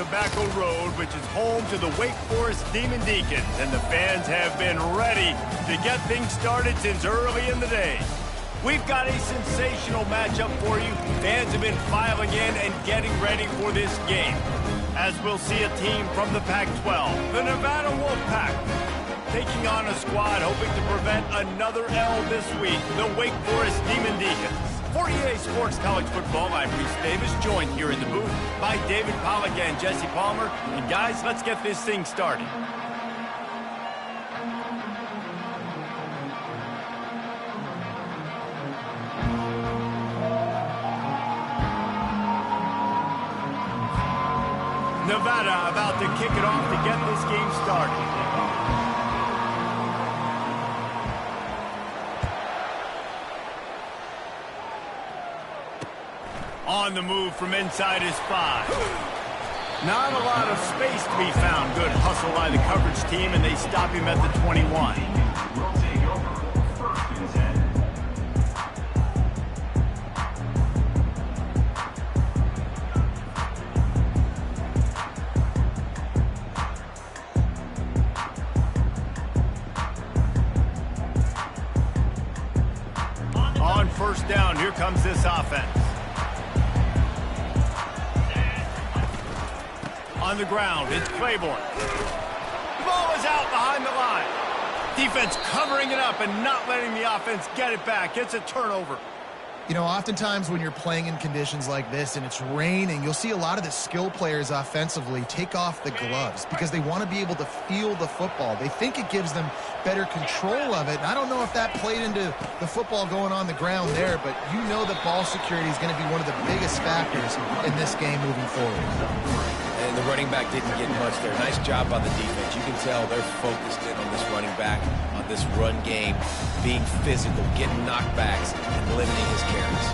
Tobacco Road, which is home to the Wake Forest Demon Deacons, and the fans have been ready to get things started since early in the day. We've got a sensational matchup for you. Fans have been filing in and getting ready for this game, as we'll see a team from the Pac-12, the Nevada Wolfpack, taking on a squad hoping to prevent another L this week, the Wake Forest Demon Deacons. For EA Sports College Football, I'm Reese Davis, joined here in the booth by David Pollack and Jesse Palmer. And guys, let's get this thing started. Nevada about to kick it off to get this game started. On the move from inside his 5. Not a lot of space to be found. Good hustle by the coverage team, and they stop him at the 21. On first down, here comes this offense. On the ground, it's Claiborne. The ball is out behind the line. Defense covering it up and not letting the offense get it back. It's a turnover. You know, oftentimes when you're playing in conditions like this and it's raining, you'll see a lot of the skill players offensively take off the gloves because they want to be able to feel the football. They think it gives them better control of it. And I don't know if that played into the football going on the ground there, but you know that ball security is going to be one of the biggest factors in this game moving forward. And the running back didn't get much there. Nice job by the defense. You can tell they're focused in on this running back, on this run game, being physical, getting knockbacks, and limiting his carries.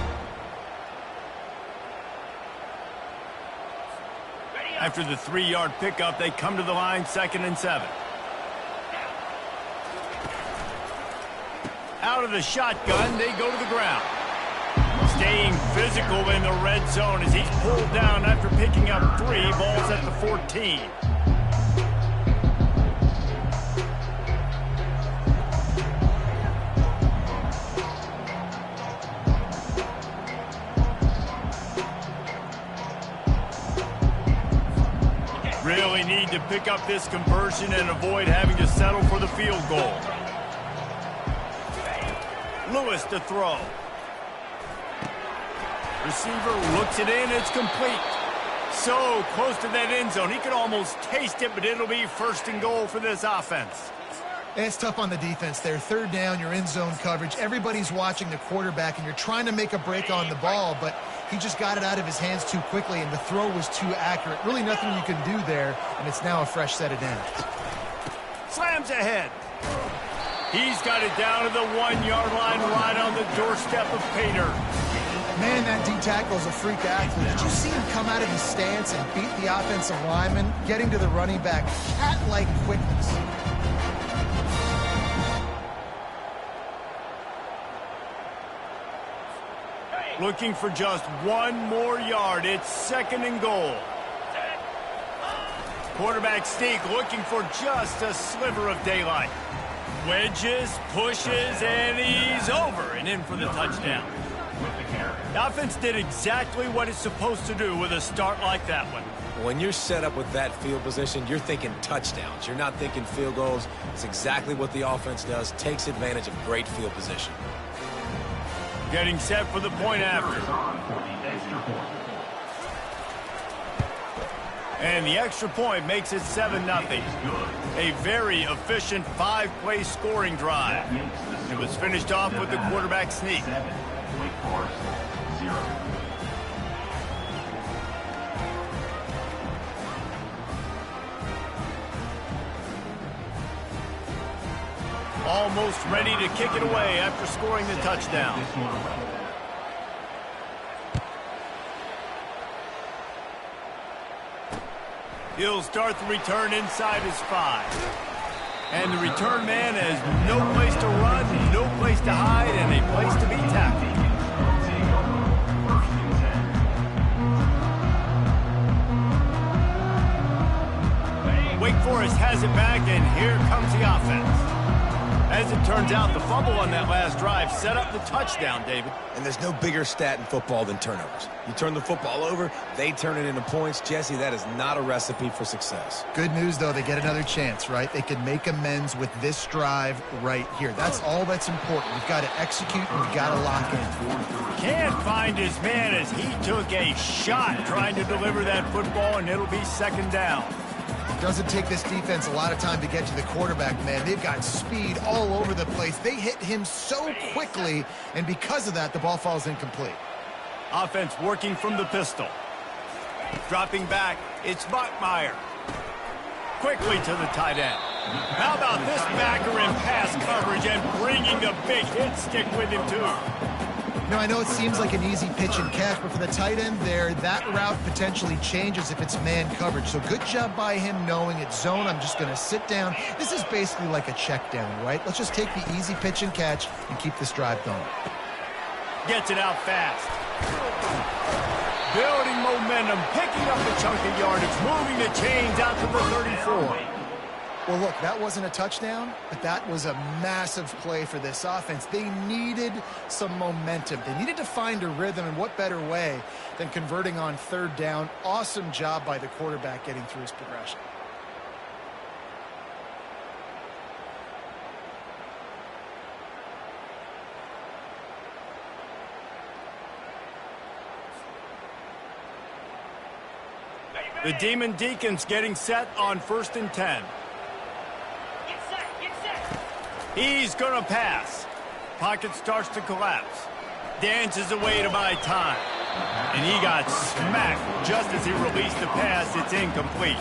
After the 3-yard pickup, they come to the line, 2nd and 7. Out of the shotgun, they go to the ground. Staying physical in the red zone as he's pulled down after picking up 3 balls at the 14. Really need to pick up this conversion and avoid having to settle for the field goal. Lewis to throw. Receiver looks it in, it's complete. So close to that end zone, he could almost taste it, but it'll be 1st and goal for this offense. It's tough on the defense there. 3rd down, you're in zone coverage. Everybody's watching the quarterback, and you're trying to make a break on the ball, but he just got it out of his hands too quickly, and the throw was too accurate. Really nothing you can do there, and it's now a fresh set of downs. Slams ahead. He's got it down to the 1-yard line right on the doorstep of Pater. Man, that D-tackle is a freak athlete. Did you see him come out of his stance and beat the offensive lineman, getting to the running back? Cat-like quickness. Looking for just 1 more yard. It's 2nd and goal. Quarterback sneak looking for just a sliver of daylight. Wedges, pushes, and he's over and in for the touchdown. The offense did exactly what it's supposed to do with a start like that one. When you're set up with that field position, you're thinking touchdowns. You're not thinking field goals. It's exactly what the offense does, takes advantage of great field position. Getting set for the point after. And the extra point makes it 7-0. A very efficient 5-play scoring drive. It was finished off with the quarterback sneak. Almost ready to kick it away after scoring the touchdown. He'll start the return inside his 5. And the return man has no place to run, no place to hide, and a place to be tackled. Wake Forest has it back, and here comes the offense. As it turns out, the fumble on that last drive set up the touchdown, David. And there's no bigger stat in football than turnovers. You turn the football over, they turn it into points. Jesse, that is not a recipe for success. Good news, though, they get another chance, right? They can make amends with this drive right here. That's all that's important. You've got to execute, and you've got to lock in. Can't find his man as he took a shot trying to deliver that football, and it'll be second down. Doesn't take this defense a lot of time to get to the quarterback, man. They've got speed all over the place. They hit him so quickly, and because of that, the ball falls incomplete. Offense working from the pistol. Dropping back, it's Bachmeier. Quickly to the tight end. How about this backer in pass coverage and bringing the big hit stick with him, too? I know it seems like an easy pitch and catch, but for the tight end there, that route potentially changes if it's man coverage. So good job by him knowing it's zone. I'm just going to sit down. This is basically like a check down, right? Let's just take the easy pitch and catch and keep this drive going. Gets it out fast. Building momentum, picking up a chunk of yardage, moving the chains out to the 34. Well, look, that wasn't a touchdown, but that was a massive play for this offense. They needed some momentum. They needed to find a rhythm, and what better way than converting on third down. Awesome job by the quarterback getting through his progression. The Demon Deacons getting set on 1st and 10. He's going to pass. Pocket starts to collapse. Dances away to buy time. And he got smacked just as he released the pass. It's incomplete.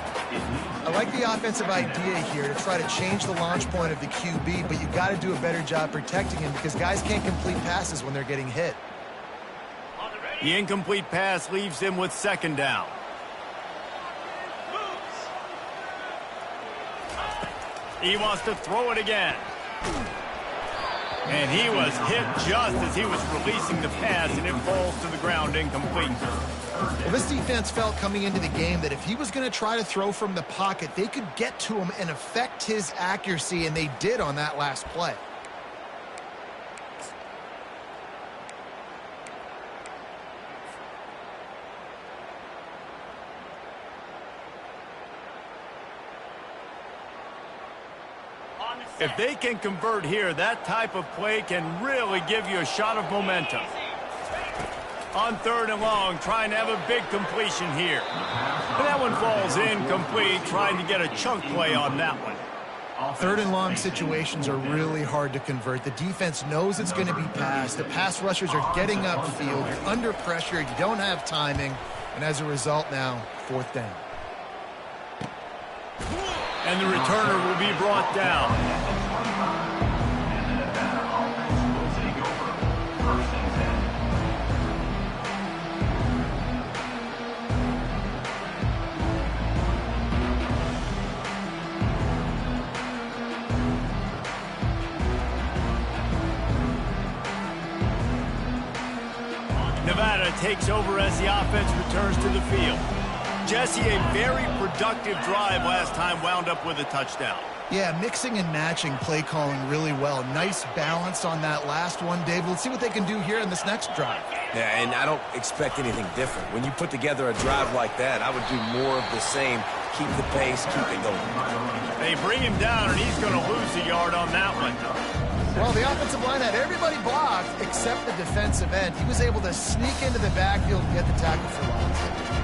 I like the offensive idea here to try to change the launch point of the QB, but you got to do a better job protecting him because guys can't complete passes when they're getting hit. The incomplete pass leaves him with second down. He wants to throw it again. And he was hit just as he was releasing the pass, and it falls to the ground incomplete. Well, this defense felt coming into the game that if he was going to try to throw from the pocket, they could get to him and affect his accuracy, and they did on that last play. If they can convert here, that type of play can really give you a shot of momentum. On 3rd and long, trying to have a big completion here. And that one falls incomplete, trying to get a chunk play on that one. 3rd and long situations are really hard to convert. The defense knows it's going to be passed. The pass rushers are getting upfield. You're under pressure. You don't have timing. And as a result now, 4th down. And the returner will be brought down. Nevada takes over as the offense returns to the field. Jesse, a very productive drive last time, wound up with a touchdown. Yeah, mixing and matching play calling really well. Nice balance on that last one, Dave. Let's see what they can do here in this next drive. Yeah, and I don't expect anything different. When you put together a drive like that, I would do more of the same. Keep the pace, keep it going. They bring him down, and he's going to lose a yard on that one. Well, the offensive line had everybody blocked except the defensive end. He was able to sneak into the backfield and get the tackle for loss.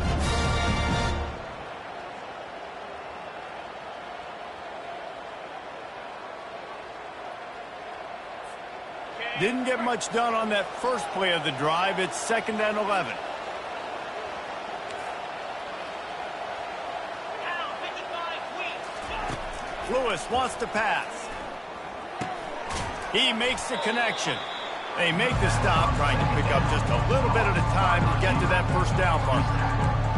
Didn't get much done on that first play of the drive. It's 2nd and 11. Lewis wants to pass. He makes the connection. They make the stop, trying to pick up just a little bit at a time to get to that first down marker.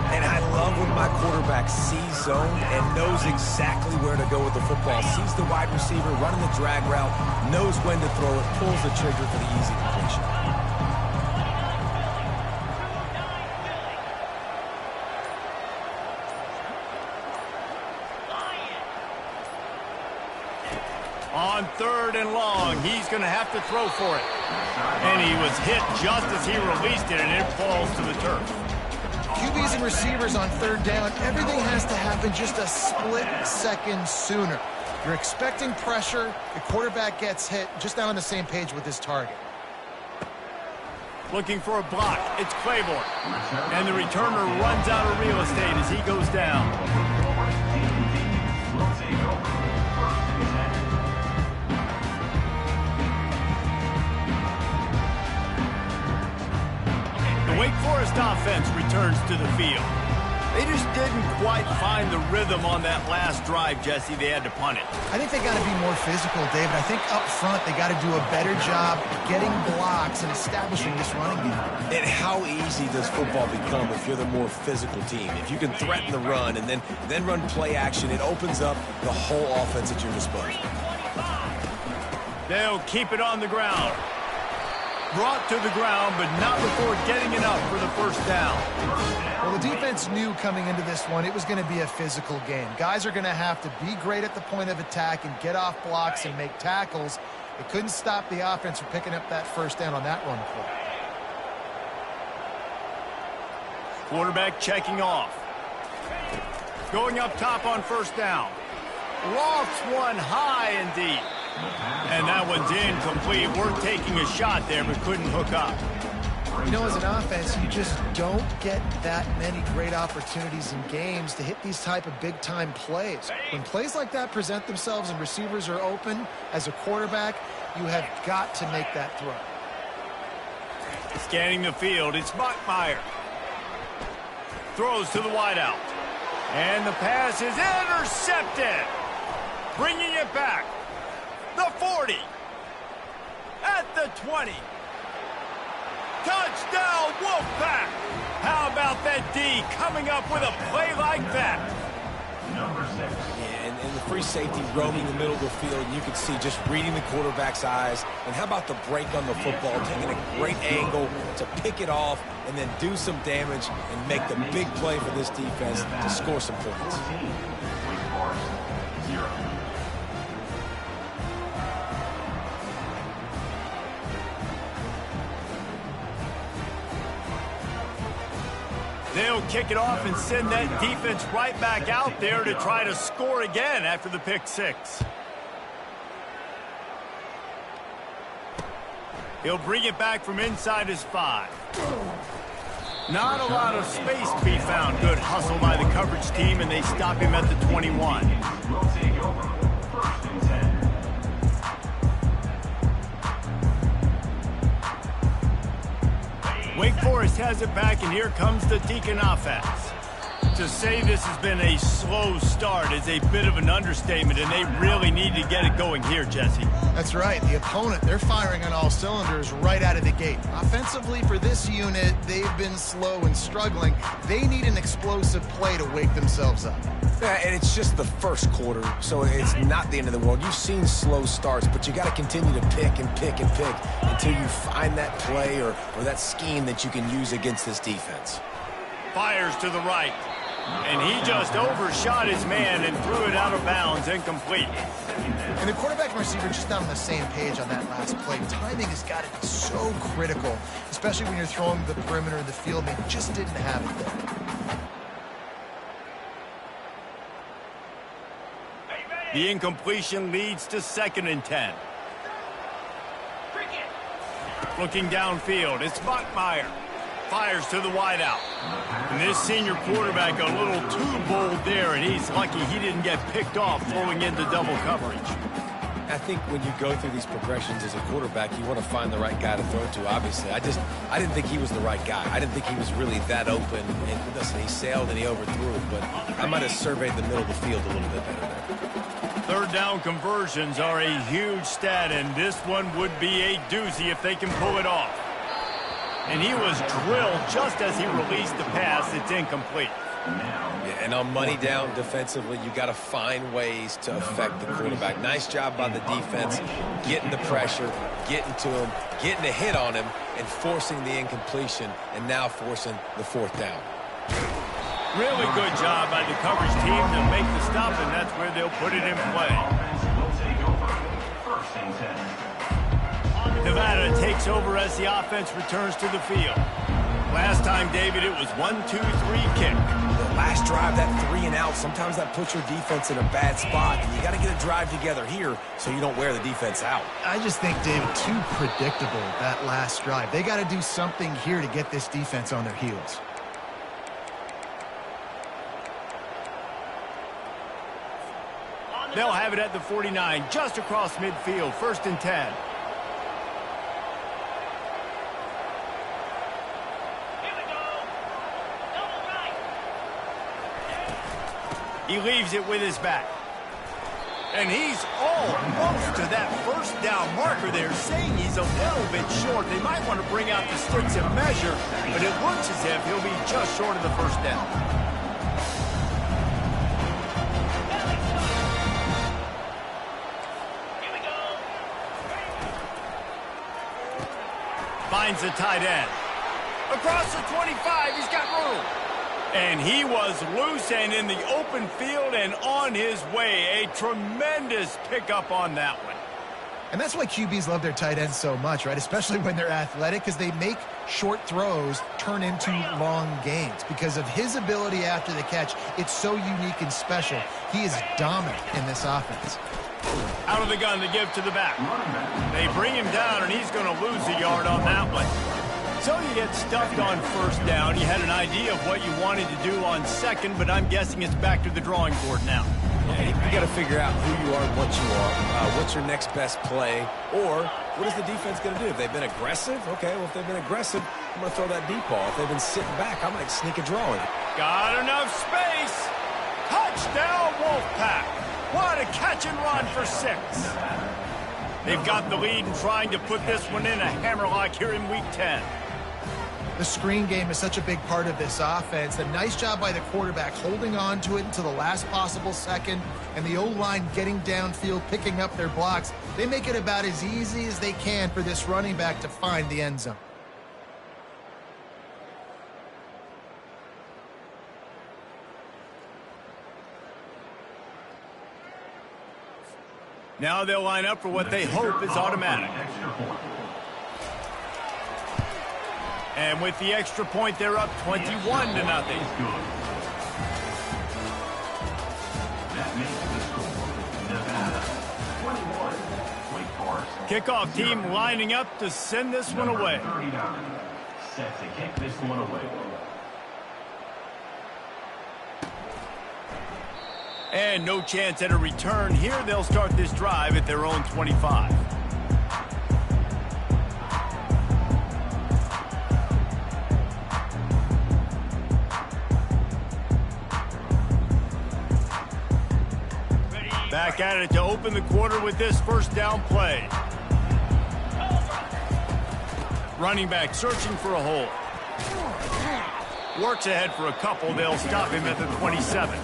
And I love when my quarterback sees zone and knows exactly where to go with the football. Sees the wide receiver running the drag route, knows when to throw it, pulls the trigger for the easy completion. On 3rd and long, he's going to have to throw for it. And he was hit just as he released it, and it falls to the turf. QBs and receivers on 3rd down, everything has to happen just a split second sooner. You're expecting pressure, the quarterback gets hit, just not on the same page with his target. Looking for a block, it's Claiborne. And the returner runs out of real estate as he goes down. The Wake Forest offense returns to the field. They just didn't quite find the rhythm on that last drive, Jesse. They had to punt it. I think they got to be more physical, David. I think up front they got to do a better job getting blocks and establishing this running game. And how easy does football become if you're the more physical team? If you can threaten the run and then run play action, it opens up the whole offense at your disposal. They'll keep it on the ground. Brought to the ground, but not before getting enough for the first down. Well, the defense knew coming into this one it was going to be a physical game. Guys are going to have to be great at the point of attack and get off blocks and make tackles. It couldn't stop the offense from picking up that first down on that run play. Quarterback checking off. Going up top on first down. Lofts one high and deep. And that one's incomplete. Worth taking a shot there, but couldn't hook up. You know, as an offense, you just don't get that many great opportunities in games to hit these type of big-time plays. When plays like that present themselves and receivers are open, as a quarterback, you have got to make that throw. Scanning the field, it's Bachmeier. Throws to the wideout. And the pass is intercepted. Bringing it back. The 40. At the 20. Touchdown, Wolfpack! How about that D coming up with a play like that? Yeah, and the free safety roaming the middle of the field, and you can see just reading the quarterback's eyes. And how about the break on the football, taking a great angle to pick it off and then do some damage and make the big play for this defense to score some points. They'll kick it off and send that defense right back out there to try to score again after the pick six. He'll bring it back from inside his 5. Not a lot of space to be found. Good hustle by the coverage team, and they stop him at the 21. Wake Forest has it back, and here comes the Deacon offense. To say this has been a slow start is a bit of an understatement, and they really need to get it going here, Jesse. That's right. The opponent, they're firing on all cylinders right out of the gate. Offensively, for this unit, they've been slow and struggling. They need an explosive play to wake themselves up. Yeah, and it's just the first quarter, so it's not the end of the world. You've seen slow starts, but you got to continue to pick and pick and pick until you find that play or that scheme that you can use against this defense. Fires to the right, and he just overshot his man and threw it out of bounds, incomplete. And the quarterback and receiver just not on the same page on that last play. Timing has got to be so critical, especially when you're throwing the perimeter of the field. They just didn't have it there. The incompletion leads to 2nd and 10. Looking downfield, it's Bachmeier. Fires to the wideout. And this senior quarterback a little too bold there, and he's lucky he didn't get picked off throwing into double coverage. I think when you go through these progressions as a quarterback, you want to find the right guy to throw to, obviously. I didn't think he was the right guy. I didn't think he was really that open. And listen, he sailed and he overthrew it, but I might have surveyed the middle of the field a little bit better there. 3rd down conversions are a huge stat, and this one would be a doozy if they can pull it off. And he was drilled just as he released the pass. It's incomplete. Yeah, and on money down defensively, you got to find ways to affect the quarterback. Nice job by the defense, getting the pressure, getting to him, getting a hit on him, and forcing the incompletion, and now forcing the 4th down. Really good job by the coverage team to make the stop, and that's where they'll put it in play. Nevada takes over as the offense returns to the field. Last time, David, it was 1-2-3 kick. The last drive, that 3 and out, sometimes that puts your defense in a bad spot. And you got to get a drive together here so you don't wear the defense out. I just think, David, too predictable, that last drive. They got to do something here to get this defense on their heels. They'll have it at the 49, just across midfield, 1st and 10. He leaves it with his back. And he's almost to that first down marker there, saying he's a little bit short. They might want to bring out the sticks and measure, but it looks as if he'll be just short of the first down. Finds the tight end. Across the 25, he's got room. And he was loose and in the open field and on his way. A tremendous pickup on that one. And that's why QBs love their tight ends so much, right? Especially when they're athletic, because they make short throws turn into long gains. Because of his ability after the catch, it's so unique and special. He is dominant in this offense. Out of the gun to give to the back. They bring him down, and he's going to lose a yard on that one. So you get stuffed on first down. You had an idea of what you wanted to do on second, but I'm guessing it's back to the drawing board now. Yeah, you got to figure out who you are and what you are. What's your next best play? Or what is the defense going to do? If they've been aggressive, okay, well, if they've been aggressive, I'm going to throw that deep ball. If they've been sitting back, I might sneak a draw in. Got enough space. Touchdown, Wolfpack. What a catch and run for 6. They've got the lead and trying to put this one in a hammerlock here in Week 10. The screen game is such a big part of this offense. A nice job by the quarterback holding on to it until the last possible second, and the O-line getting downfield, picking up their blocks. They make it about as easy as they can for this running back to find the end zone. Now they'll line up for what they hope is automatic. And with the extra point, they're up 21-0. Kickoff team lining up to send this one away. Set to kick this one away. And no chance at a return here. They'll start this drive at their own 25. Back at it to open the quarter with this first down play. Running back searching for a hole. Works ahead for a couple. They'll stop him at the 27.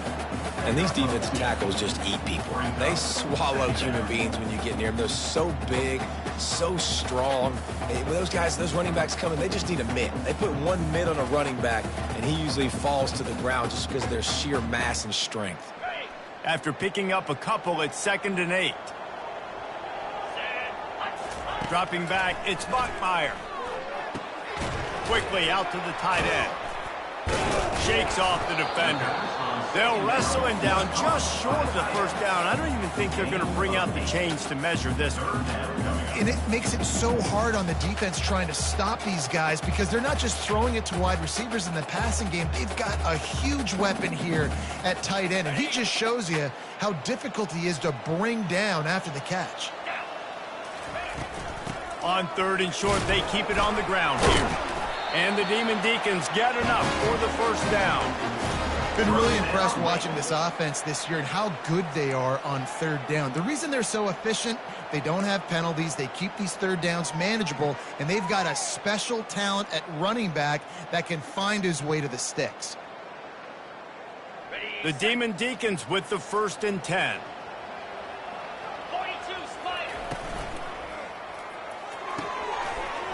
And these defensive tackles just eat people. They swallow human beings when you get near them. They're so big, so strong. When those guys, those running backs come in, they just need a mitt. They put one mitt on a running back, and he usually falls to the ground just because of their sheer mass and strength. After picking up a couple, it's 2nd and 8. Dropping back, it's Bachmeier. Quickly out to the tight end. Shakes off the defender. They'll wrestle him down just short of the first down. I don't even think they're going to bring out the chains to measure this one. And it makes it so hard on the defense trying to stop these guys because they're not just throwing it to wide receivers in the passing game. They've got a huge weapon here at tight end, and he just shows you how difficult he is to bring down after the catch. On 3rd and short, they keep it on the ground here. And the Demon Deacons get enough for the first down. Been really impressed watching this offense this year and how good they are on 3rd down. The reason they're so efficient, they don't have penalties, they keep these 3rd downs manageable, and they've got a special talent at running back that can find his way to the sticks. The Demon Deacons with the 1st and 10. 42 Spider.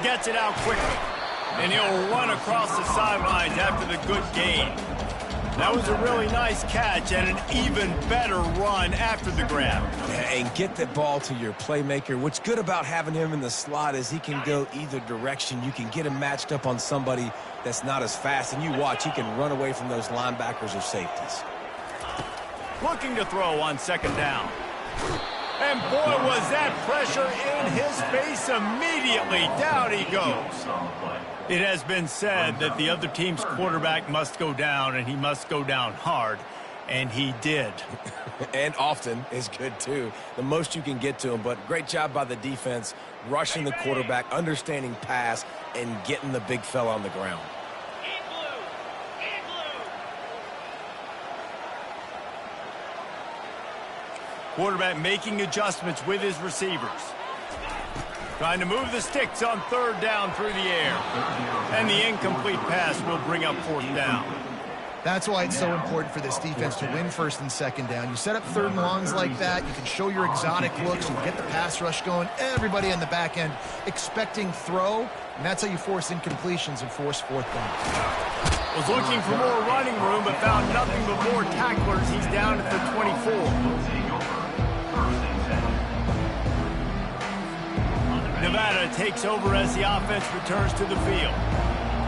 Gets it out quickly. And he'll run across the sidelines after the good gain. That was a really nice catch and an even better run after the grab. Yeah, and get the ball to your playmaker. What's good about having him in the slot is he can go either direction. You can get him matched up on somebody that's not as fast, and you watch, he can run away from those linebackers or safeties. Looking to throw on second down. And boy, was that pressure in his face immediately. Down he goes. It has been said that the other team's quarterback must go down, and he must go down hard. And he did. And often is good, too. The most you can get to him, but great job by the defense, rushing the quarterback, understanding pass, and getting the big fella on the ground. Quarterback making adjustments with his receivers. Trying to move the sticks on third down through the air. And the incomplete pass will bring up fourth down. That's why it's so important for this defense to win first and second down. You set up third and longs like that, you can show your exotic looks, you get the pass rush going, everybody on the back end expecting throw, and that's how you force incompletions and force fourth down. Was looking for more running room, but found nothing but more tacklers. He's down at the 24. Nevada takes over as the offense returns to the field.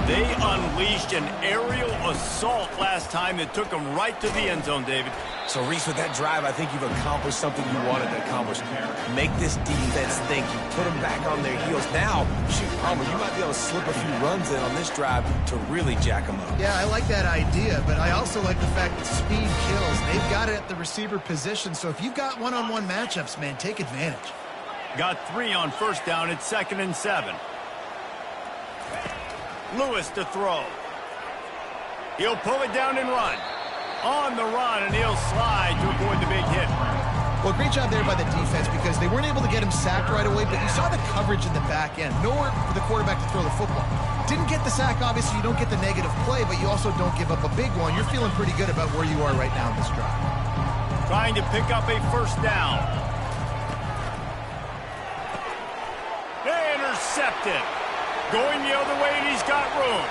They unleashed an aerial assault last time that took them right to the end zone, David. So, Reese, with that drive, I think you've accomplished something you wanted to accomplish. Make this defense think. You put them back on their heels. Now, shoot, Palmer, you might be able to slip a few runs in on this drive to really jack them up. Yeah, I like that idea, but I also like the fact that speed kills. They've got it at the receiver position, so if you've got one-on-one matchups, man, take advantage. Got 3 on first down. It's 2nd and 7. Lewis to throw. He'll pull it down and run. On the run, and he'll slide to avoid the big hit. Well, great job there by the defense because they weren't able to get him sacked right away, but you saw the coverage in the back end. Nowhere for the quarterback to throw the football. Didn't get the sack, obviously. You don't get the negative play, but you also don't give up a big one. You're feeling pretty good about where you are right now in this drive. Trying to pick up a first down. Intercepted. Going the other way, and he's got room.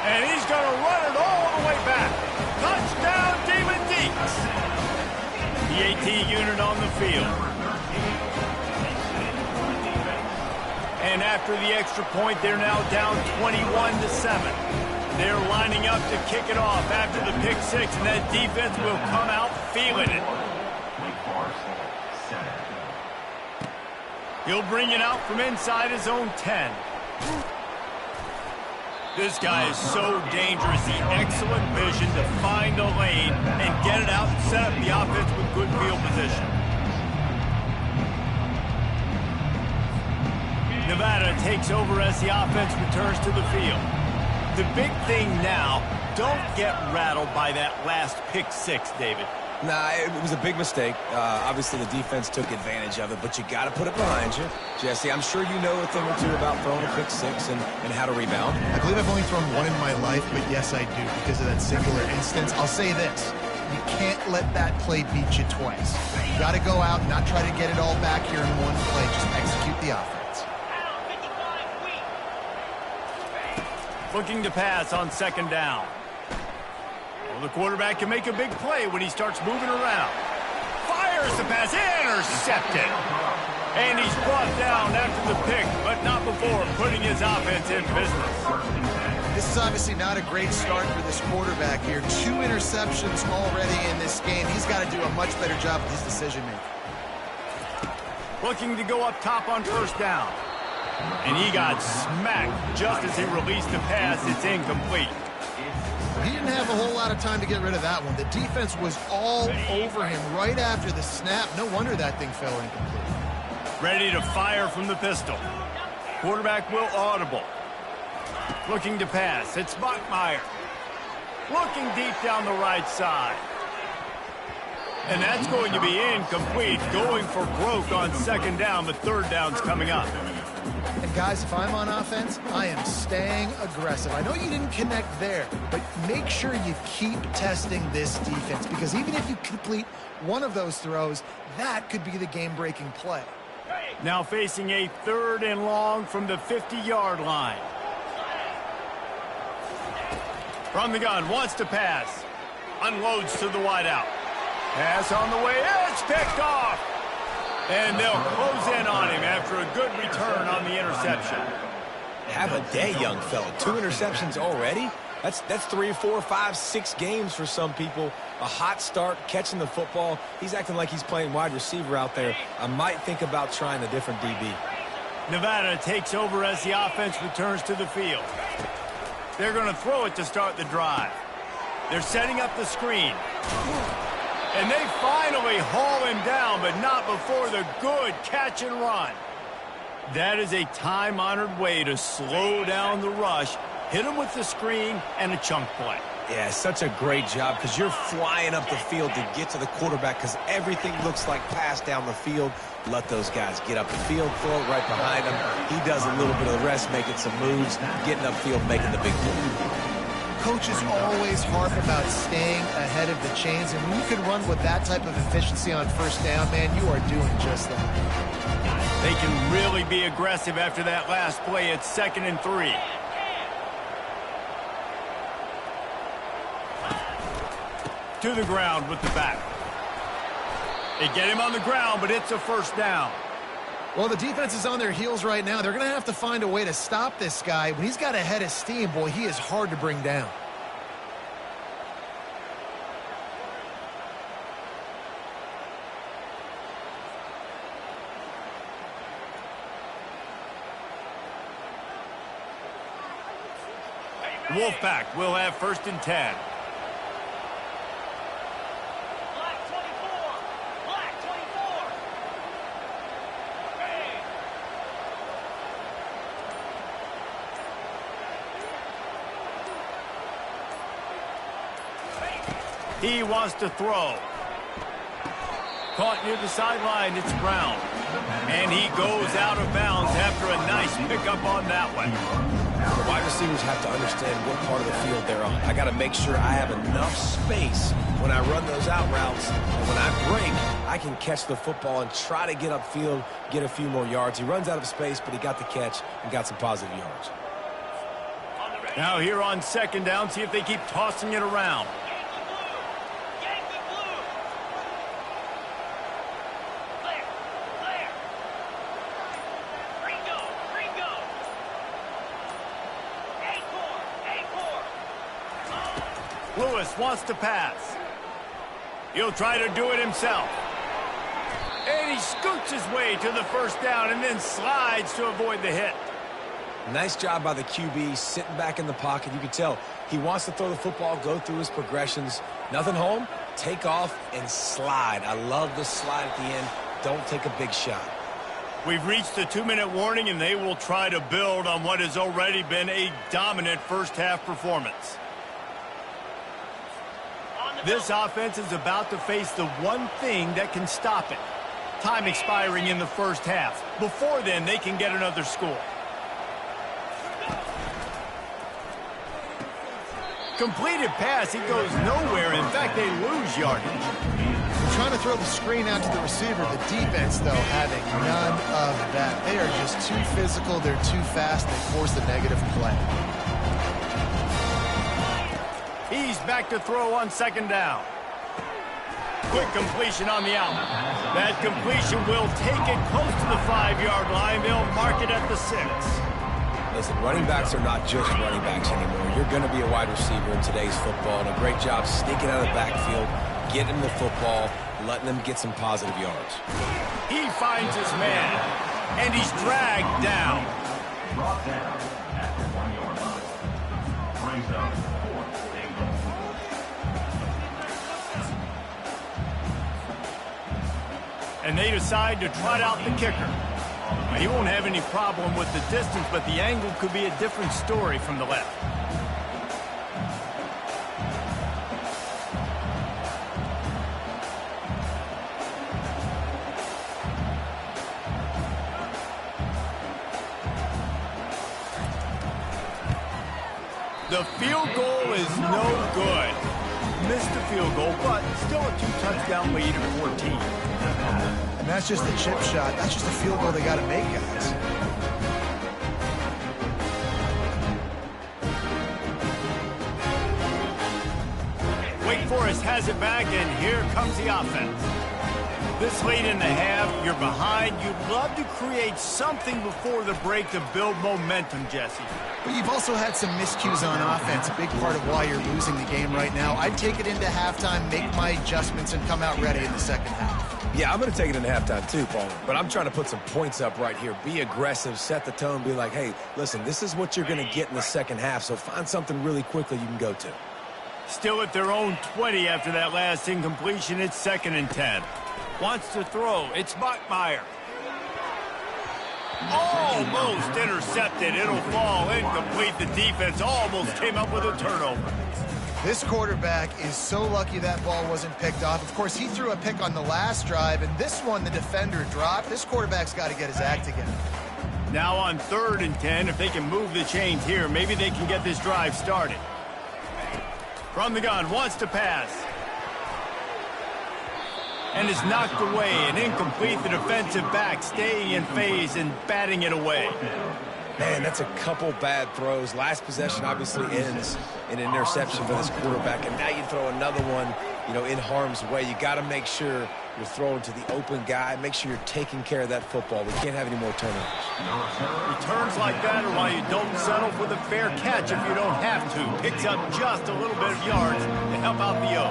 And he's going to run it all the way back. Touchdown, Demon Deeks. The AT unit on the field. And after the extra point, they're now down 21-7. They're lining up to kick it off after the pick six, and that defense will come out feeling it. He'll bring it out from inside his own 10. This guy is so dangerous. The excellent vision to find a lane and get it out and set up the offense with good field position. Nevada takes over as the offense returns to the field. The big thing now, don't get rattled by that last pick six, David. Nah, it was a big mistake. Obviously, the defense took advantage of it, but you got to put it behind you. Jesse, I'm sure you know a thing or two about throwing a pick six and how to rebound. I believe I've only thrown one in my life, but yes, I do because of that singular instance. I'll say this. You can't let that play beat you twice. You got to go out and not try to get it all back here in one play. Just execute the offense. Looking to pass on second down. The quarterback can make a big play when he starts moving around. Fires the pass, intercepted. And he's brought down after the pick, but not before putting his offense in business. This is obviously not a great start for this quarterback here. 2 interceptions already in this game. He's got to do a much better job with his decision-making. Looking to go up top on first down. And he got smacked just as he released the pass. It's incomplete. He didn't have a whole lot of time to get rid of that one. The defense was all over him right after the snap. No wonder that thing fell incomplete. Ready to fire from the pistol. Quarterback will audible. Looking to pass. It's Bachmeier. Looking deep down the right side. And that's going to be incomplete. Going for broke on second down, but third down's coming up. And guys, if I'm on offense, I am staying aggressive. I know you didn't connect there, but make sure you keep testing this defense because even if you complete one of those throws, that could be the game-breaking play. Now facing a 3rd and long from the 50-yard line. From the gun, wants to pass. unloads to the wideout. Pass on the way, it's picked off. And they'll close in on him after a good return on the interception. Have a day, young fella. 2 interceptions already? That's 3, 4, 5, 6 games for some people. A hot start, catching the football. He's acting like he's playing wide receiver out there. I might think about trying a different DB. Nevada takes over as the offense returns to the field. They're going to throw it to start the drive. They're setting up the screen. And they finally haul him down, but not before the good catch and run. That is a time-honored way to slow down the rush, hit him with the screen, and a chunk play. Yeah, such a great job because you're flying up the field to get to the quarterback because everything looks like pass down the field. Let those guys get up the field, throw it right behind him. He does a little bit of the rest, making some moves, getting upfield, making the big play. Coaches always harp about staying ahead of the chains, and when you can run with that type of efficiency on first down, man, you are doing just that. They can really be aggressive after that last play. It's 2nd and 3. To the ground with the back. They get him on the ground, but it's a first down. Well, the defense is on their heels right now. They're going to have to find a way to stop this guy. When he's got a head of steam, boy, he is hard to bring down. Wolfpack will have 1st and 10. He wants to throw. Caught near the sideline, it's Brown. And he goes out of bounds after a nice pickup on that one. The wide receivers have to understand what part of the field they're on. I got to make sure I have enough space when I run those out routes. And when I break, I can catch the football and try to get upfield, get a few more yards. He runs out of space, but he got the catch and got some positive yards. Now here on 2nd down, see if they keep tossing it around. Lewis wants to pass. He'll try to do it himself. And he scoots his way to the first down and then slides to avoid the hit. Nice job by the QB, sitting back in the pocket. You can tell he wants to throw the football, go through his progressions. Nothing home, take off and slide. I love the slide at the end. Don't take a big shot. We've reached the 2-minute warning, and they will try to build on what has already been a dominant first-half performance. This offense is about to face the one thing that can stop it. Time expiring in the first half. Before then, they can get another score. Completed pass, he goes nowhere. In fact, they lose yardage. They're trying to throw the screen out to the receiver. The defense, though, having none of that. They are just too physical. They're too fast. They force the negative play. He's back to throw on 2nd down. Quick completion on the out. That completion will take it close to the 5-yard line. They'll mark it at the 6. Listen, running backs are not just running backs anymore. You're going to be a wide receiver in today's football, and a great job sneaking out of the backfield, getting the football, letting them get some positive yards. He finds his man, and he's dragged down. Brought down at the 1-yard line. Brings up 4th and goal. And they decide to trot out the kicker. Now, he won't have any problem with the distance, but the angle could be a different story from the left. The field goal is no good. Missed the field goal, but still a 2-touchdown lead at 14. And that's just the chip shot. That's just a field goal they got to make, guys. Wait Wake Forest has it back, and here comes the offense. This late in the half, you're behind. You'd love to create something before the break to build momentum, Jesse. But you've also had some miscues on offense, a big part of why you're losing the game right now. I'd take it into halftime, make my adjustments, and come out ready in the second half. Yeah, I'm going to take it into halftime too, Paul. But I'm trying to put some points up right here. Be aggressive, set the tone, be like, hey, listen, this is what you're going to get in the second half, so find something really quickly you can go to. Still at their own 20 after that last incompletion. It's 2nd and 10. Wants to throw. It's Bachmeier. Almost intercepted. It'll fall incomplete. The defense almost came up with a turnover. This quarterback is so lucky that ball wasn't picked off. Of course, he threw a pick on the last drive, and this one the defender dropped. This quarterback's got to get his act together. Now on 3rd and 10, if they can move the chains here, maybe they can get this drive started. From the gun, wants to pass. And is knocked away and incomplete. The defensive back staying in phase and batting it away. Man, that's a couple bad throws. Last possession obviously ends in an interception for this quarterback, and now you throw another one, in harm's way. You got to make sure you're throwing to the open guy. Make sure you're taking care of that football. We can't have any more turnovers. Returns like that are why you don't settle for the fair catch if you don't have to. Picks up just a little bit of yards to help out the O.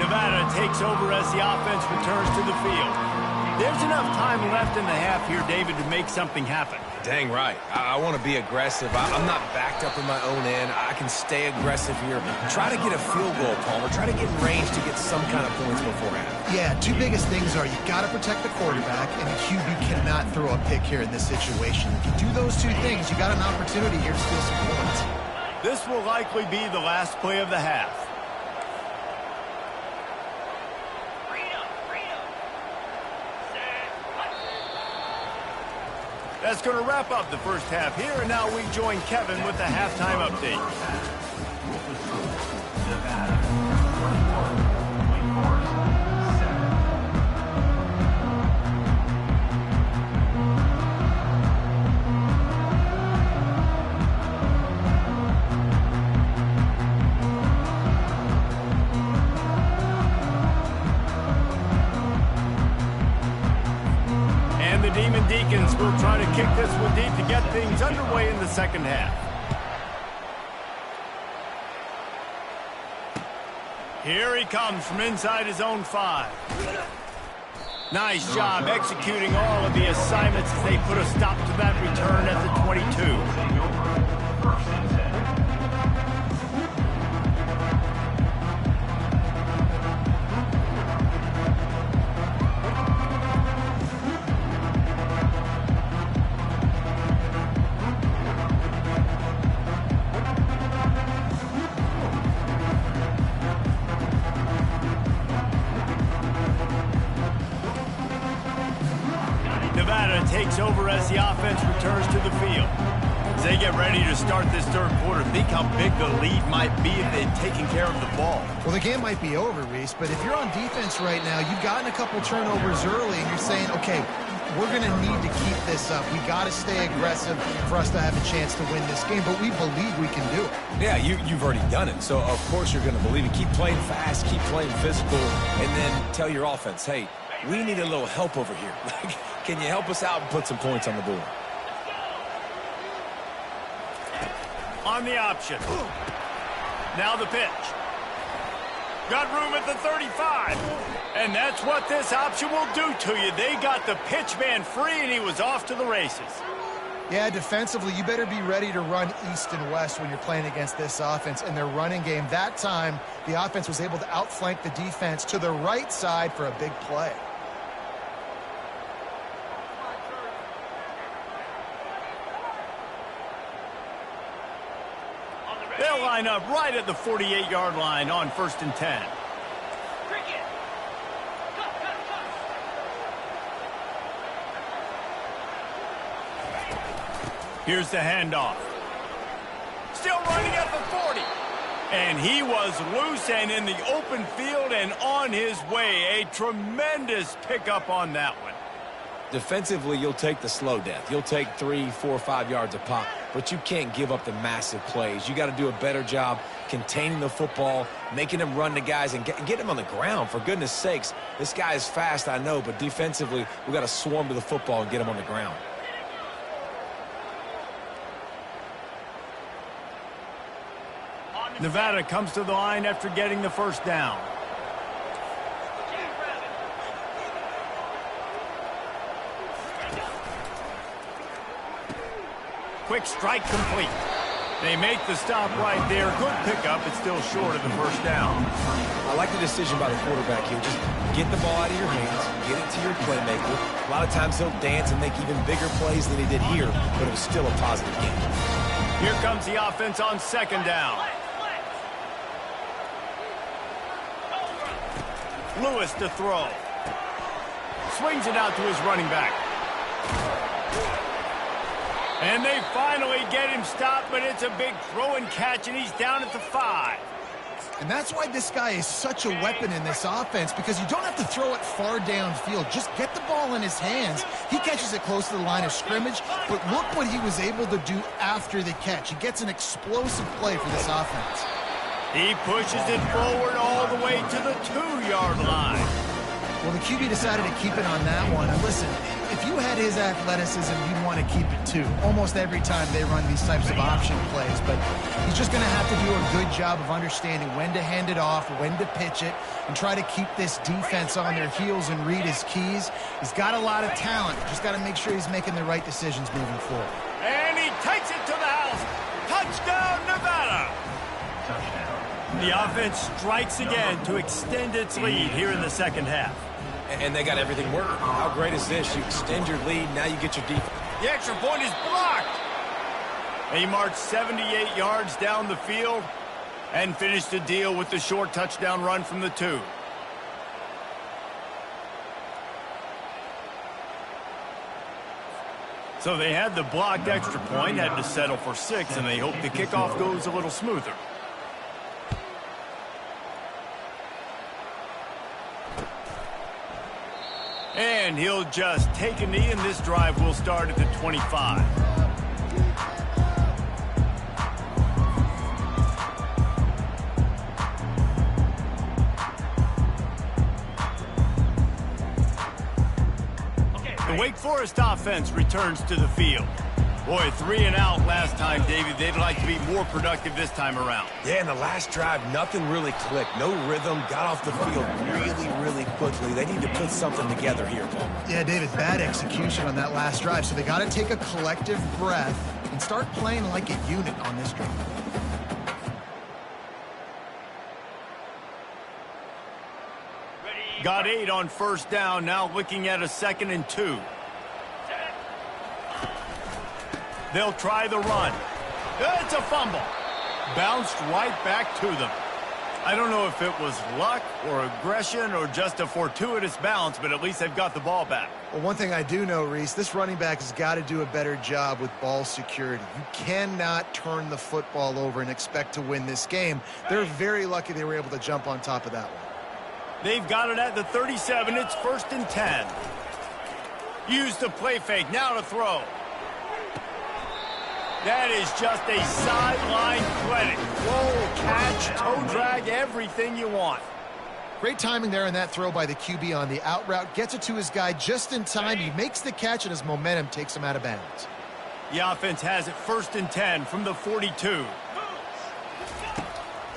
Nevada takes over as the offense returns to the field. There's enough time left in the half here, David, to make something happen. Dang right. I want to be aggressive. I'm not backed up in my own end. I can stay aggressive here. Try to get a field goal, Palmer. Try to get in range to get some kind of points beforehand. Yeah, two biggest things are you got to protect the quarterback, and the QB cannot throw a pick here in this situation. If you do those two things, you got an opportunity here to steal some points. This will likely be the last play of the half. That's going to wrap up the first half here, and now we join Kevin with the halftime update. Nevada, 24, Wake Forest, 7. And the Demon Deacons will try to kick this one deep to get things underway in the second half. Here he comes from inside his own 5. Nice job executing all of the assignments as they put a stop to that return at the 22. First and 10. Nevada takes over as the offense returns to the field. As they get ready to start this third quarter, think how big the lead might be if they'd taken care of the ball. Well, the game might be over, Reese, but if you're on defense right now, you've gotten a couple turnovers early, and you're saying, okay, we're going to need to keep this up. We got to stay aggressive for us to have a chance to win this game, but we believe we can do it. Yeah, you've already done it, so of course you're going to believe it. Keep playing fast, keep playing physical, and then tell your offense, hey, we need a little help over here. Can you help us out and put some points on the board? On the option. Now the pitch. Got room at the 35. And that's what this option will do to you. They got the pitch man free, and he was off to the races. Yeah, defensively, you better be ready to run east and west when you're playing against this offense in their running game. That time, the offense was able to outflank the defense to the right side for a big play. They'll line up right at the 48-yard line on 1st and 10. Here's the handoff. Still running at the 40. And he was loose and in the open field and on his way. A tremendous pickup on that one. Defensively, you'll take the slow death. You'll take 3, 4, 5 yards a pop. but you can't give up the massive plays. You got to do a better job containing the football, making them run the guys, and get them on the ground. For goodness sakes, this guy is fast, I know, but defensively, we got to swarm to the football and get him on the ground. Nevada comes to the line after getting the first down. Quick strike complete. They make the stop right there. Good pickup. It's still short of the first down. I like the decision by the quarterback here. Just get the ball out of your hands, get it to your playmaker. A lot of times he'll dance and make even bigger plays than he did here, but it was still a positive game. Here comes the offense on second down. Lewis to throw. Swings it out to his running back. And they finally get him stopped, but it's a big throw and catch, and he's down at the 5. And that's why this guy is such a weapon in this offense, because you don't have to throw it far downfield. Just get the ball in his hands. He catches it close to the line of scrimmage, but look what he was able to do after the catch. He gets an explosive play for this offense. He pushes it forward all the way to the 2-yard line. Well, the QB decided to keep it on that one. And listen, if you had his athleticism, you'd want to keep it too. Almost every time they run these types of option plays. But he's just going to have to do a good job of understanding when to hand it off, when to pitch it, and try to keep this defense on their heels and read his keys. He's got a lot of talent. Just got to make sure he's making the right decisions moving forward. And he takes it to the house. Touchdown, Nevada. The offense strikes again to extend its lead here in the second half. And they got everything working. How great is this? You extend your lead, now you get your defense. The extra point is blocked. He marched 78 yards down the field and finished the deal with the short touchdown run from the 2. So they had the blocked extra point, had to settle for 6, and they hope the kickoff goes a little smoother. And he'll just take a knee, and this drive will start at the 25. The Wake Forest offense returns to the field. Boy, 3 and out last time, Davey. They'd like to be more productive this time around. Yeah, in the last drive, nothing really clicked. No rhythm, got off the field really quickly. They need to put something together here, Paul. Yeah, David, bad execution on that last drive. So they got to take a collective breath and start playing like a unit on this drive. Got 8 on first down, now looking at a 2nd and 2. They'll try the run. It's a fumble. Bounced right back to them. I don't know if it was luck or aggression or just a fortuitous bounce, but at least they've got the ball back. Well, one thing I do know, Reese, this running back has got to do a better job with ball security. You cannot turn the football over and expect to win this game. They're very lucky they were able to jump on top of that one. They've got it at the 37. It's 1st and 10. Use the play fake. Now to throw. That is just a sideline credit. Roll, catch, toe drag, everything you want. Great timing there on that throw by the QB on the out route. Gets it to his guy just in time. He makes the catch, and his momentum takes him out of bounds. The offense has it 1st and 10 from the 42.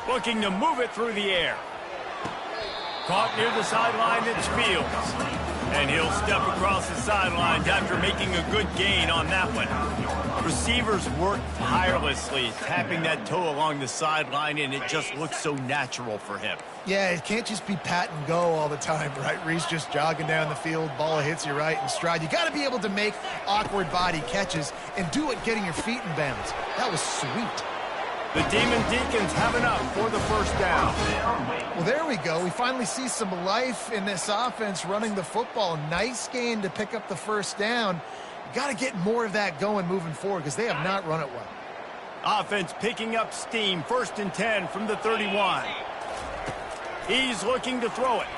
Looking to move it through the air. Caught near the sideline, it's Fields. And he'll step across the sidelines after making a good gain on that one. Receivers work tirelessly, tapping that toe along the sideline, and it just looks so natural for him. Yeah, it can't just be pat and go all the time, right? Reese just jogging down the field, ball hits you right in stride. You got to be able to make awkward body catches and do it getting your feet in bounds. That was sweet. The Demon Deacons have enough for the first down. Well, there we go. We finally see some life in this offense running the football. Nice gain to pick up the first down. You got to get more of that going moving forward because they have not run it well. Offense picking up steam. 1st and 10 from the 31. He's looking to throw it.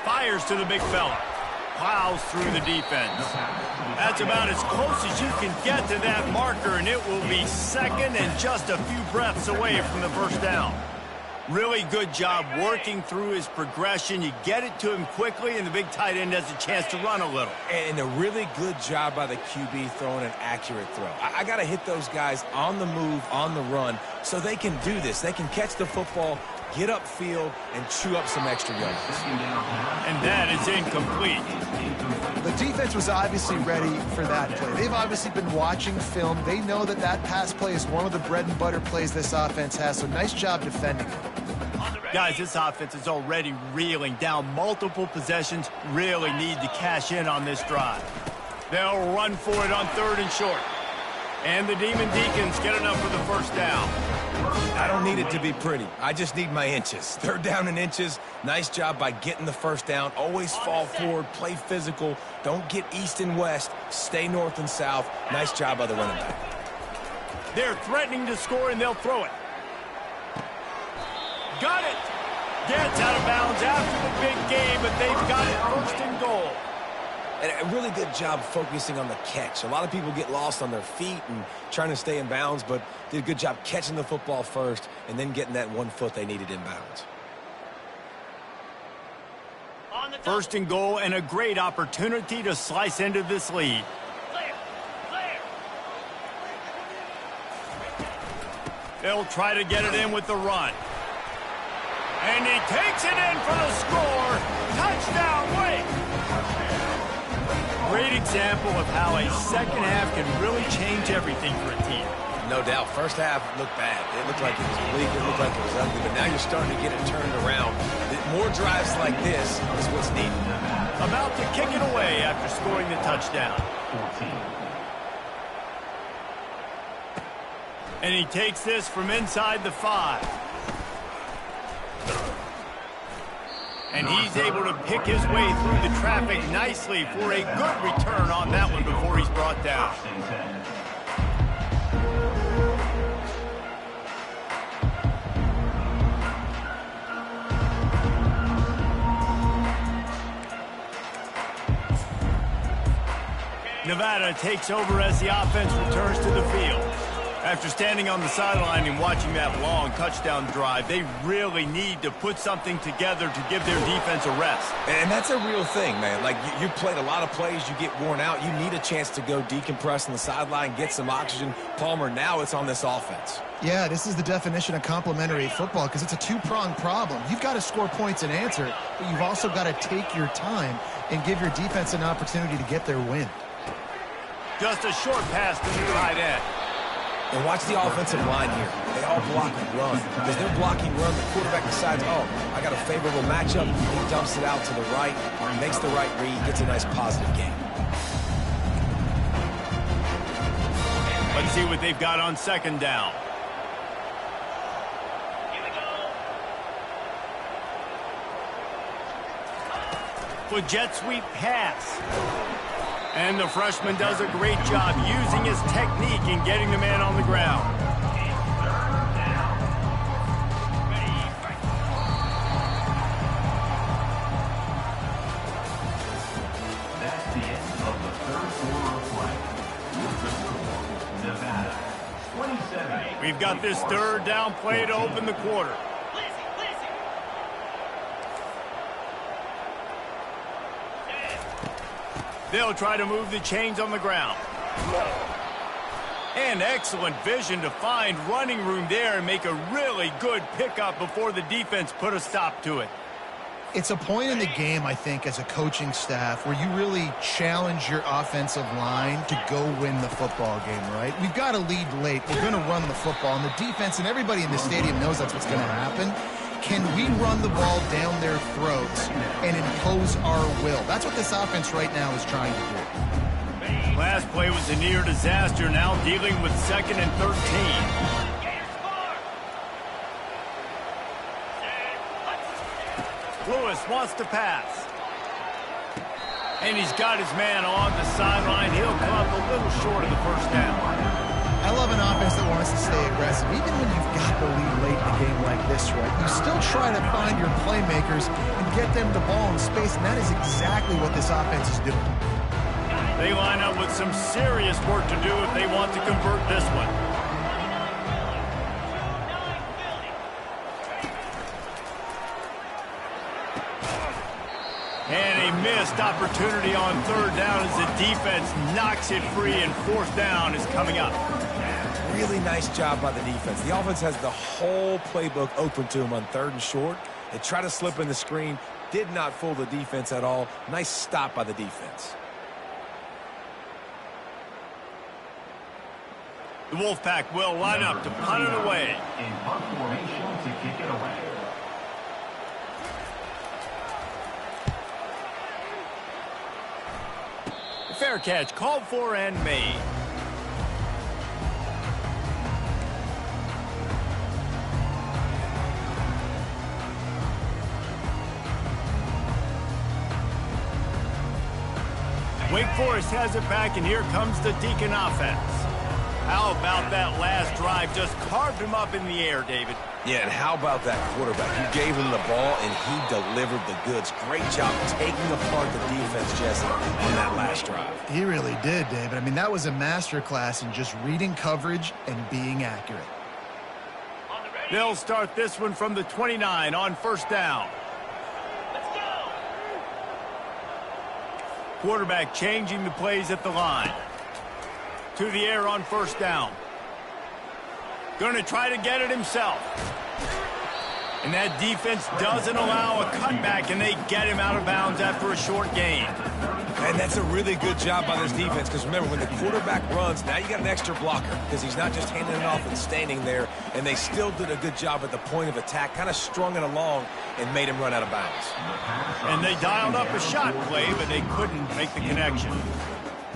Fires to the big fella. plows through the defense. That's about as close as you can get to that marker, and it will be second and just a few breaths away from the first down. Really good job working through his progression. You get it to him quickly, and the big tight end has a chance to run a little. And a really good job by the QB throwing an accurate throw. I got to hit those guys on the move, on the run, so they can do this. They can catch the football, get upfield, and chew up some extra yards. And that is incomplete. The defense was obviously ready for that play. They've obviously been watching film. They know that that pass play is one of the bread and butter plays this offense has, so nice job defending it. Guys, this offense is already reeling down multiple possessions. Really need to cash in on this drive. They'll run for it on 3rd and short. And the Demon Deacons get enough for the first down. I don't need it to be pretty. I just need my inches. 3rd down in inches. Nice job by getting the first down. Always fall forward, play physical. Don't get east and west. Stay north and south. Nice job by the running back. They're threatening to score, and they'll throw it. Got it. Gets out of bounds after the big game, but they've got it 1st and goal. And a really good job focusing on the catch. A lot of people get lost on their feet and trying to stay in bounds, but did a good job catching the football first and then getting that 1 foot they needed in bounds. 1st and goal, and a great opportunity to slice into this lead. They'll try to get it in with the run. And he takes it in for the score. Touchdown, Wake! Great example of how a second half can really change everything for a team. No doubt. First half looked bad. It looked like it was bleak. It looked like it was ugly. But now you're starting to get it turned around. More drives like this is what's needed. About to kick it away after scoring the touchdown. 14. And he takes this from inside the 5. And he's able to pick his way through the traffic nicely for a good return on that one before he's brought down. Nevada takes over as the offense returns to the field. After standing on the sideline and watching that long touchdown drive, they really need to put something together to give their defense a rest. And that's a real thing, man. Like, you played a lot of plays, you get worn out. You need a chance to go decompress on the sideline, get some oxygen. Palmer, now it's on this offense. Yeah, this is the definition of complementary football because it's a two-pronged problem. You've got to score points and answer, but you've also got to take your time and give your defense an opportunity to get their win. Just a short pass to the tight end. And watch the offensive line here. They all block and run. Because they're blocking run, the quarterback decides, oh, I got a favorable matchup. He dumps it out to the right, makes the right read, gets a nice positive gain. Let's see what they've got on 2nd down. With jet sweep pass. And the freshman does a great job using his technique and getting the man on the ground. That's the end of the 3rd quarter of play. With the score, Nevada 27. We've got this 3rd down play to open the quarter. They'll try to move the chains on the ground. And excellent vision to find running room there and make a really good pickup before the defense put a stop to it. It's a point in the game, I think, as a coaching staff where you really challenge your offensive line to go win the football game, right? We've got to lead late. We're going to run the football, and the defense and everybody in the stadium knows that's what's going to happen. Can we run the ball down their throats and impose our will? That's what this offense right now is trying to do. Last play was a near disaster, now dealing with 2nd and 13. Lewis wants to pass. And he's got his man on the sideline. He'll come up a little short of the first down. I love an offense that wants to stay aggressive, even when you've got the lead late in the game like like this, right? You still try to find your playmakers and get them the ball in space, and that is exactly what this offense is doing. They line up with some serious work to do if they want to convert this one. And a missed opportunity on third down as the defense knocks it free, and fourth down is coming up. Really nice job by the defense. The offense has the whole playbook open to them on third and short. They try to slip in the screen. Did not fool the defense at all. Nice stop by the defense. The Wolfpack will line up to punt it away. In punt formation to kick it away. Fair catch called for and made. Wake Forest has it back, and here comes the Deacon offense. How about that last drive? Just carved him up in the air, David. Yeah, and how about that quarterback? You gave him the ball, and he delivered the goods. Great job taking apart the defense, Jesse, on that last drive. He really did, David. I mean, that was a masterclass in just reading coverage and being accurate. They'll start this one from the 29 on first down. Quarterback changing the plays at the line. To the air on first down. Going to try to get it himself. And that defense doesn't allow a cutback, and they get him out of bounds after a short gain. And that's a really good job by this defense, because remember, when the quarterback runs, now you got an extra blocker, because he's not just handing it off and standing there, and they still did a good job at the point of attack, kind of strung it along and made him run out of bounds. And they dialed up a shot play, but they couldn't make the connection.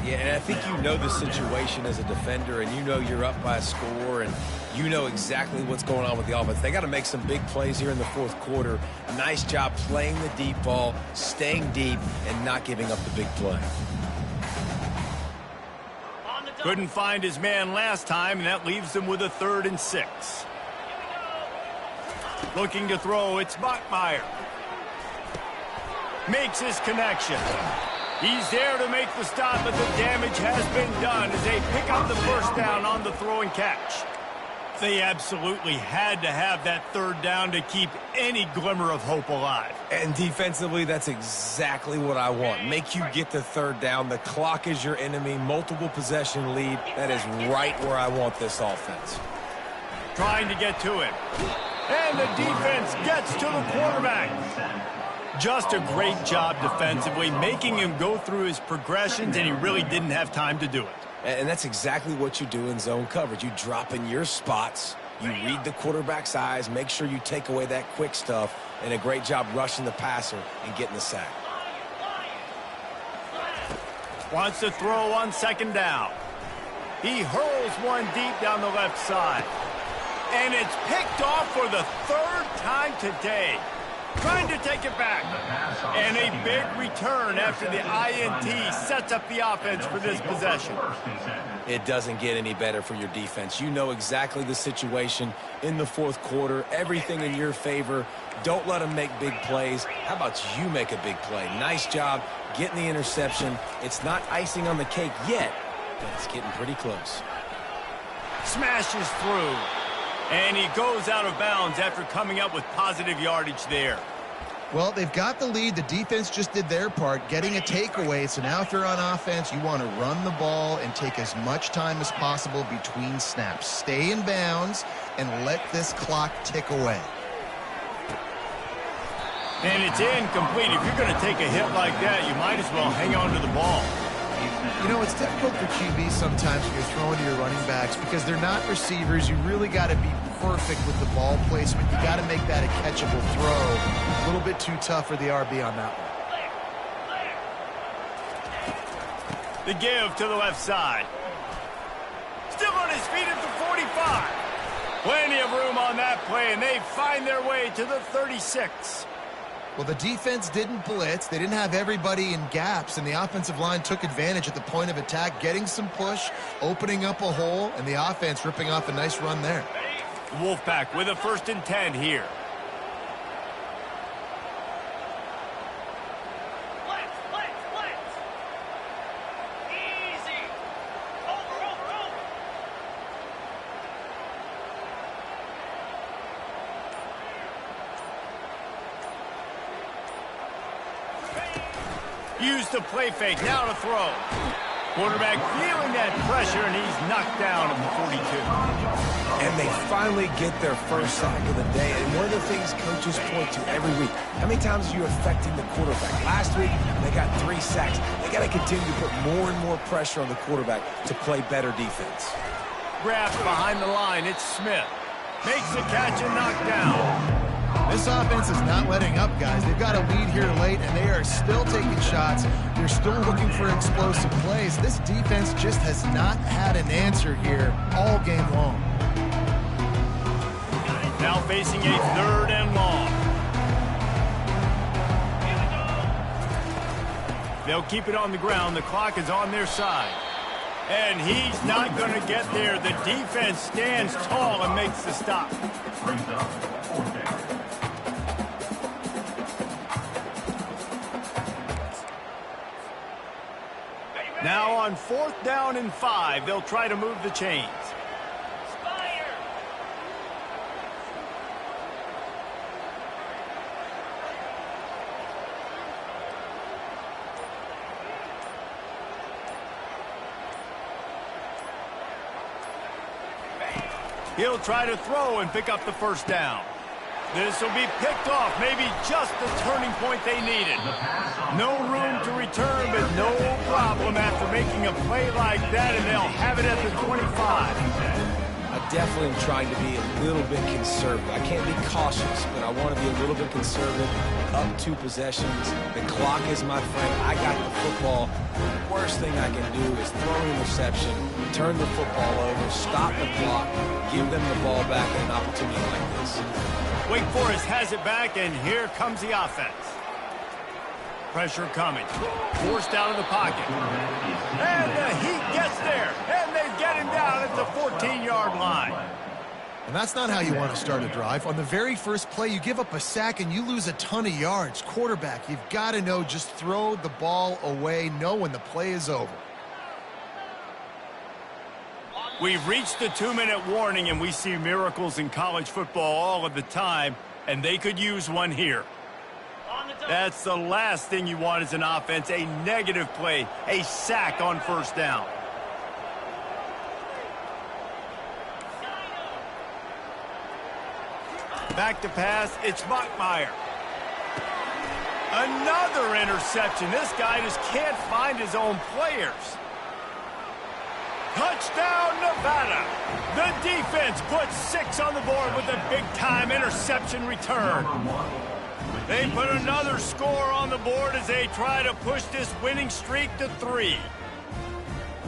Yeah, and I think you know the situation as a defender, and you know you're up by a score, and you know exactly what's going on with the offense. They got to make some big plays here in the fourth quarter. Nice job playing the deep ball, staying deep, and not giving up the big play. Couldn't find his man last time, and that leaves them with a 3rd and 6. Looking to throw, it's Bachmeier. Makes his connection. He's there to make the stop, but the damage has been done as they pick up the first down on the throw and catch. They absolutely had to have that third down to keep any glimmer of hope alive. And defensively, that's exactly what I want. Make you get the third down. The clock is your enemy. Multiple possession lead. That is right where I want this offense. Trying to get to it. And the defense gets to the quarterback. Just a great job defensively, making him go through his progressions, and he really didn't have time to do it. And that's exactly what you do in zone coverage. You drop in your spots, you read the quarterback's eyes, make sure you take away that quick stuff, and a great job rushing the passer and getting the sack. Wants to throw on second down. He hurls one deep down the left side. And it's picked off for the 3rd time today. Trying to take it back. And a big return after the INT sets up the offense for this possession. It doesn't get any better for your defense. You know exactly the situation in the fourth quarter. Everything in your favor. Don't let them make big plays. How about you make a big play? Nice job getting the interception. It's not icing on the cake yet, but it's getting pretty close. Smashes through. And he goes out of bounds after coming up with positive yardage there. Well, they've got the lead. The defense just did their part, getting a takeaway. So now if you're on offense, you want to run the ball and take as much time as possible between snaps. Stay in bounds and let this clock tick away. And it's incomplete. If you're going to take a hit like that, you might as well hang on to the ball. You know, it's difficult for QB sometimes when you're throwing to your running backs because they're not receivers. You really got to be perfect with the ball placement. You got to make that a catchable throw. A little bit too tough for the RB on that one. The give to the left side. Still on his feet at the 45. Plenty of room on that play, and they find their way to the 36. Well, the defense didn't blitz. They didn't have everybody in gaps, and the offensive line took advantage at the point of attack, getting some push, opening up a hole, and the offense ripping off a nice run there. Wolfpack with a 1st and 10 here. Easy. Over. Use the play fake, now to throw. Quarterback feeling that pressure, and he's knocked down at the 42. And they finally get their first sack of the day. And one of the things coaches point to every week, how many times are you affecting the quarterback? Last week, they got 3 sacks. They got to continue to put more and more pressure on the quarterback to play better defense. Grabs behind the line, it's Smith. Makes the catch and knocked down. This offense is not letting up, guys. They've got a lead here late, and they are still taking shots. They're still looking for explosive plays. This defense just has not had an answer here all game long. Now facing a 3rd and long. They'll keep it on the ground. The clock is on their side. And he's not going to get there. The defense stands tall and makes the stop. Brings up 4th down. Now on 4th down and 5, they'll try to move the chains. He'll try to throw and pick up the 1st down. This will be picked off, maybe just the turning point they needed. No room to return, but no problem after making a play like that, and they'll have it at the 25. I definitely am trying to be a little bit conservative. I can't be cautious, but I want to be a little bit conservative. Up 2 possessions. The clock is my friend. I got the football. The worst thing I can do is throw an interception, turn the football over, stop the clock, give them the ball back in an opportunity like this. Wake Forest has it back, and here comes the offense. Pressure coming. Forced out of the pocket. And the Heat gets there, and they get him down at the 14-yard line. And that's not how you want to start a drive. On the very first play, you give up a sack and you lose a ton of yards. Quarterback, you've got to know, just throw the ball away, know when the play is over. We've reached the 2-minute warning, and we see miracles in college football all of the time, and they could use one here. That's the last thing you want as an offense, a negative play, a sack on 1st down. Back to pass, it's Bachmeier. Another interception. This guy just can't find his own players. Touchdown, Nevada. The defense puts 6 on the board with a big-time interception return. They put another score on the board as they try to push this winning streak to 3.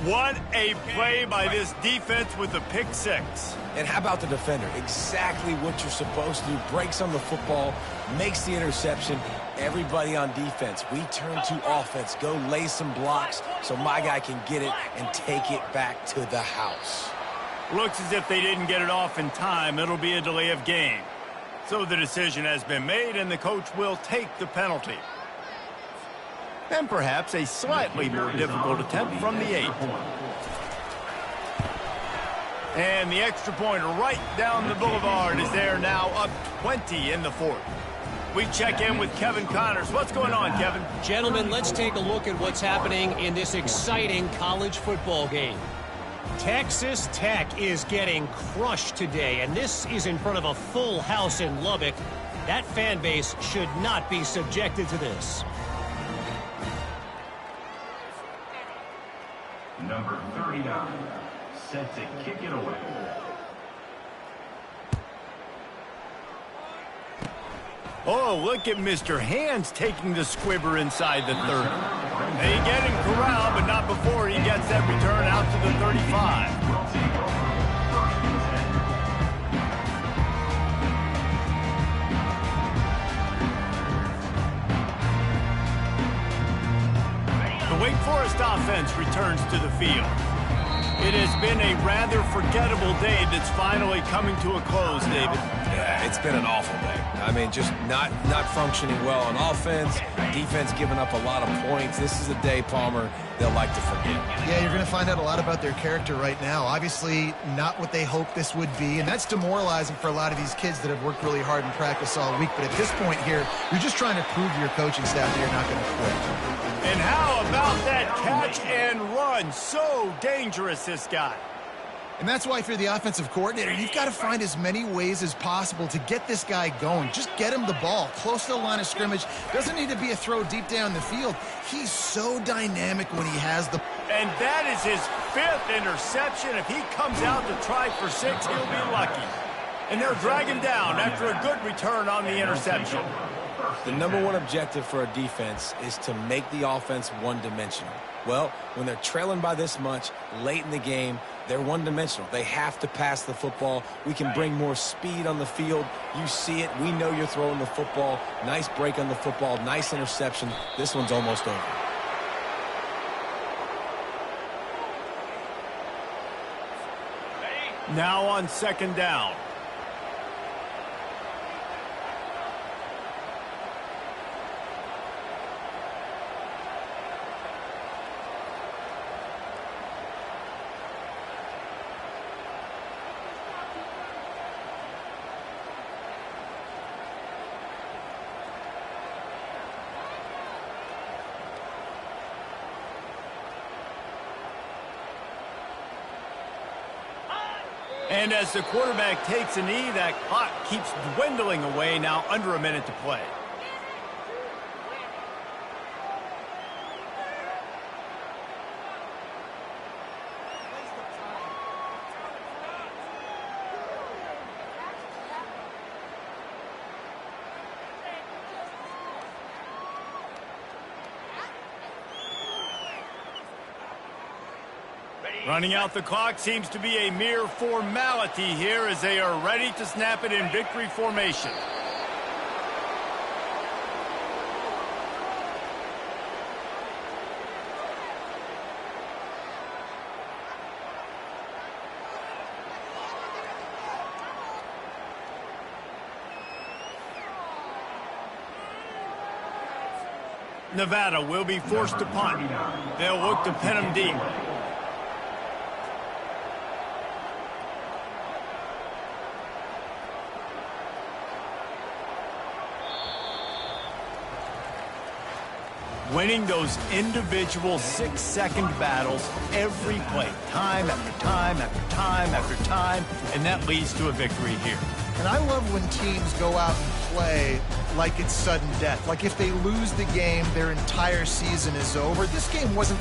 What a play by this defense with the pick 6. And how about the defender? Exactly what you're supposed to do. Breaks on the football, makes the interception. Everybody on defense, we turn to offense. Go lay some blocks so my guy can get it and take it back to the house. Looks as if they didn't get it off in time. It'll be a delay of game. So the decision has been made, and the coach will take the penalty. And perhaps a slightly more difficult attempt from the 8. And the extra point right down the boulevard is there now, up 20 in the 4th. We check in with Kevin Connors. What's going on, Kevin? Gentlemen, let's take a look at what's happening in this exciting college football game. Texas Tech is getting crushed today, and this is in front of a full house in Lubbock. That fan base should not be subjected to this. Number 39, set to kick it away. Oh, look at Mr. Hands taking the squibber inside the 30. They get him corralled, but not before he gets that return out to the 35. The Wake Forest offense returns to the field. It has been a rather forgettable day that's finally coming to a close, David. Yeah, it's been an awful day. I mean, just not functioning well on offense, defense giving up a lot of points. This is a day, Palmer, they'll like to forget. Yeah, you're going to find out a lot about their character right now. Obviously, not what they hoped this would be, and that's demoralizing for a lot of these kids that have worked really hard in practice all week. But at this point here, you're just trying to prove to your coaching staff that you're not going to quit. And how about that catch and run? So dangerous, this guy. And that's why if you're the offensive coordinator, you've got to find as many ways as possible to get this guy going. Just get him the ball close to the line of scrimmage. Doesn't need to be a throw deep down the field. He's so dynamic when he has the... And that is his 5th interception. If he comes out to try for 6, he'll be lucky. And they'll drag him down after a good return on the interception. The number one objective for a defense is to make the offense one-dimensional. Well, when they're trailing by this much late in the game, they're one-dimensional. They have to pass the football. We can bring more speed on the field. You see it. We know you're throwing the football. Nice break on the football. Nice interception. This one's almost over. Now on 2nd down. And as the quarterback takes a knee, that clock keeps dwindling away, now under a minute to play. Running out the clock seems to be a mere formality here as they are ready to snap it in victory formation. Nevada will be forced to punt. They'll look to pin him deep. Winning those individual 6-second battles every play, time after time after time after time, and that leads to a victory here. And I love when teams go out and play like it's sudden death. Like if they lose the game, their entire season is over. This game wasn't